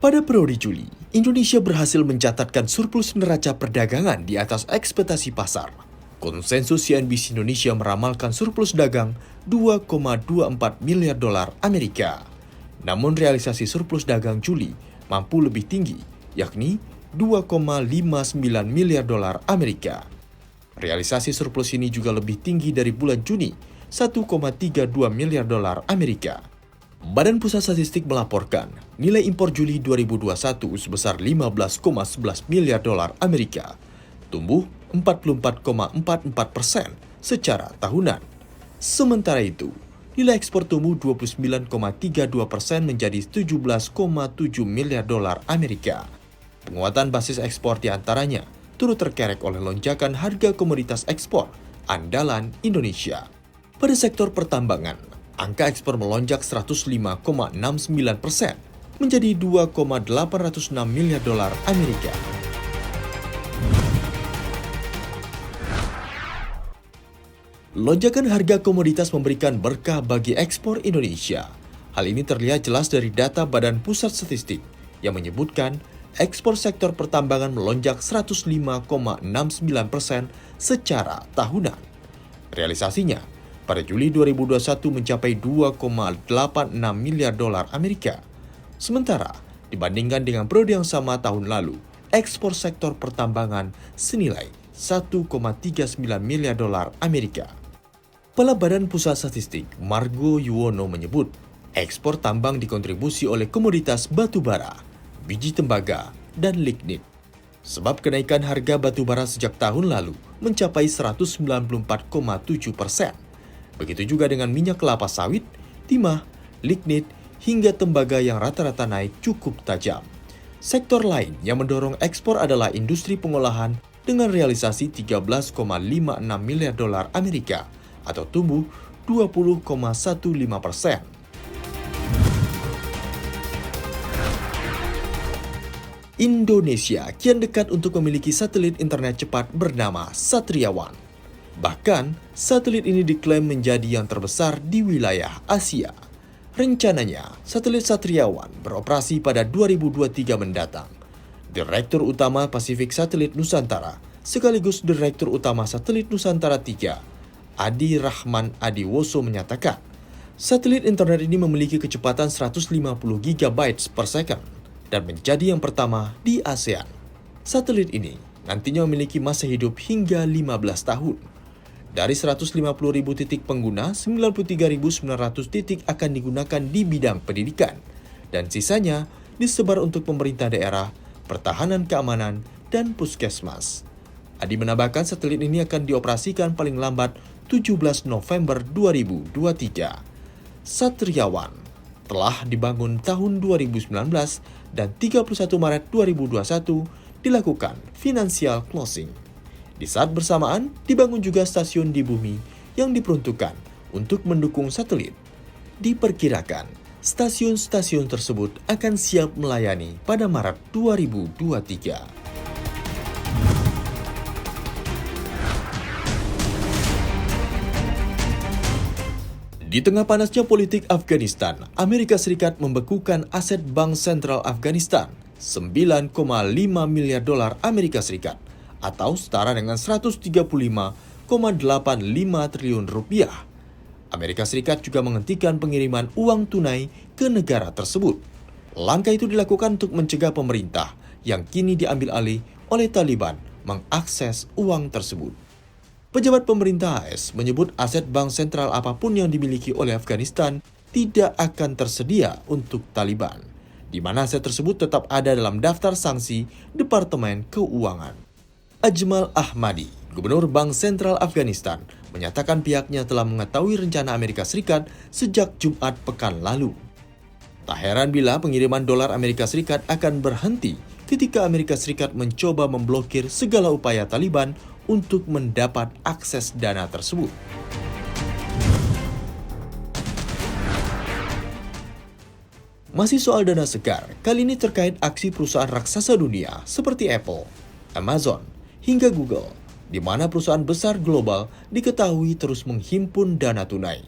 Pada periode Juli, Indonesia berhasil mencatatkan surplus neraca perdagangan di atas ekspektasi pasar. Konsensus CNBC Indonesia meramalkan surplus dagang 2,24 miliar dolar Amerika. Namun realisasi surplus dagang Juli mampu lebih tinggi, yakni 2,59 miliar dolar Amerika. Realisasi surplus ini juga lebih tinggi dari bulan Juni, 1,32 miliar dolar Amerika. Badan Pusat Statistik melaporkan nilai impor Juli 2021 sebesar 15,11 miliar dolar Amerika, tumbuh 44,44% secara tahunan. Sementara itu, nilai ekspor tumbuh 29,32% menjadi 17,7 miliar dolar Amerika. Penguatan basis ekspor diantaranya turut terkerek oleh lonjakan harga komoditas ekspor andalan Indonesia. Pada sektor pertambangan, angka ekspor melonjak 105,69% menjadi 2,806 miliar dolar Amerika. Lonjakan harga komoditas memberikan berkah bagi ekspor Indonesia. Hal ini terlihat jelas dari data Badan Pusat Statistik yang menyebutkan ekspor sektor pertambangan melonjak 105,69% secara tahunan. Realisasinya, pada Juli 2021 mencapai 2,86 miliar dolar Amerika. Sementara, dibandingkan dengan periode yang sama tahun lalu, ekspor sektor pertambangan senilai 1,39 miliar dolar Amerika. Kepala Badan Pusat Statistik, Margo Yuwono menyebut, ekspor tambang dikontribusi oleh komoditas batu bara, biji tembaga, dan lignit. Sebab kenaikan harga batu bara sejak tahun lalu mencapai 194,7%. Begitu juga dengan minyak kelapa sawit, timah, lignit, hingga tembaga yang rata-rata naik cukup tajam. Sektor lain yang mendorong ekspor adalah industri pengolahan dengan realisasi 13,56 miliar dolar Amerika atau tumbuh 20,15%. Indonesia kian dekat untuk memiliki satelit internet cepat bernama Satriawan. Bahkan, satelit ini diklaim menjadi yang terbesar di wilayah Asia. Rencananya, satelit Satriawan beroperasi pada 2023 mendatang. Direktur Utama Pasifik Satelit Nusantara, sekaligus Direktur Utama Satelit Nusantara 3, Adi Rahman Adiwoso menyatakan, satelit internet ini memiliki kecepatan 150 GB per second dan menjadi yang pertama di ASEAN. Satelit ini nantinya memiliki masa hidup hingga 15 tahun. Dari 150.000 titik pengguna, 93.900 titik akan digunakan di bidang pendidikan, dan sisanya disebar untuk pemerintah daerah, pertahanan keamanan, dan puskesmas. Adi menambahkan satelit ini akan dioperasikan paling lambat 17 November 2023. Satriawan telah dibangun tahun 2019 dan 31 Maret 2021 dilakukan financial closing. Di saat bersamaan, dibangun juga stasiun di bumi yang diperuntukkan untuk mendukung satelit. Diperkirakan, stasiun-stasiun tersebut akan siap melayani pada Maret 2023. Di tengah panasnya politik Afghanistan, Amerika Serikat membekukan aset Bank Sentral Afghanistan 9,5 miliar dolar Amerika Serikat atau setara dengan 135,85 triliun rupiah. Amerika Serikat juga menghentikan pengiriman uang tunai ke negara tersebut. Langkah itu dilakukan untuk mencegah pemerintah yang kini diambil alih oleh Taliban mengakses uang tersebut. Pejabat pemerintah AS menyebut aset bank sentral apapun yang dimiliki oleh Afghanistan tidak akan tersedia untuk Taliban, di mana aset tersebut tetap ada dalam daftar sanksi Departemen Keuangan. Ajmal Ahmadi, Gubernur Bank Sentral Afghanistan, menyatakan pihaknya telah mengetahui rencana Amerika Serikat sejak Jumat pekan lalu. Tak heran bila pengiriman dolar Amerika Serikat akan berhenti ketika Amerika Serikat mencoba memblokir segala upaya Taliban untuk mendapat akses dana tersebut. Masih soal dana segar, kali ini terkait aksi perusahaan raksasa dunia seperti Apple, Amazon, hingga Google, di mana perusahaan besar global diketahui terus menghimpun dana tunai.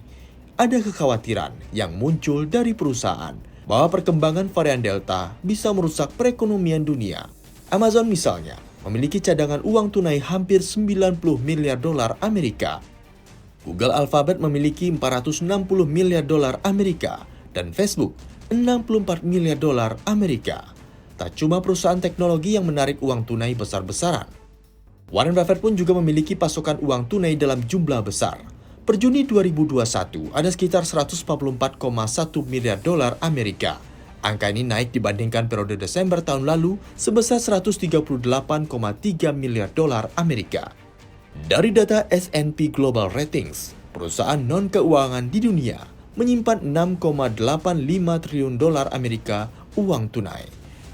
Ada kekhawatiran yang muncul dari perusahaan bahwa perkembangan varian Delta bisa merusak perekonomian dunia. Amazon misalnya memiliki cadangan uang tunai hampir 90 miliar dolar Amerika. Google Alphabet memiliki 460 miliar dolar Amerika dan Facebook 64 miliar dolar Amerika. Tak cuma perusahaan teknologi yang menarik uang tunai besar-besaran. Warren Buffett pun juga memiliki pasokan uang tunai dalam jumlah besar. Per Juni 2021 ada sekitar 144,1 miliar dolar Amerika. Angka ini naik dibandingkan periode Desember tahun lalu sebesar 138,3 miliar dolar Amerika. Dari data S&P Global Ratings, perusahaan non-keuangan di dunia menyimpan 6,85 triliun dolar Amerika uang tunai.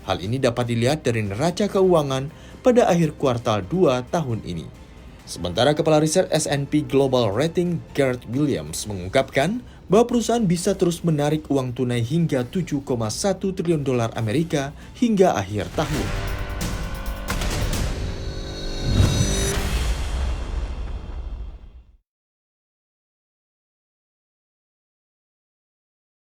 Hal ini dapat dilihat dari neraca keuangan pada akhir kuartal 2 tahun ini. Sementara Kepala Riset S&P Global Rating Gareth Williams mengungkapkan bahwa perusahaan bisa terus menarik uang tunai hingga 7,1 triliun dolar Amerika hingga akhir tahun.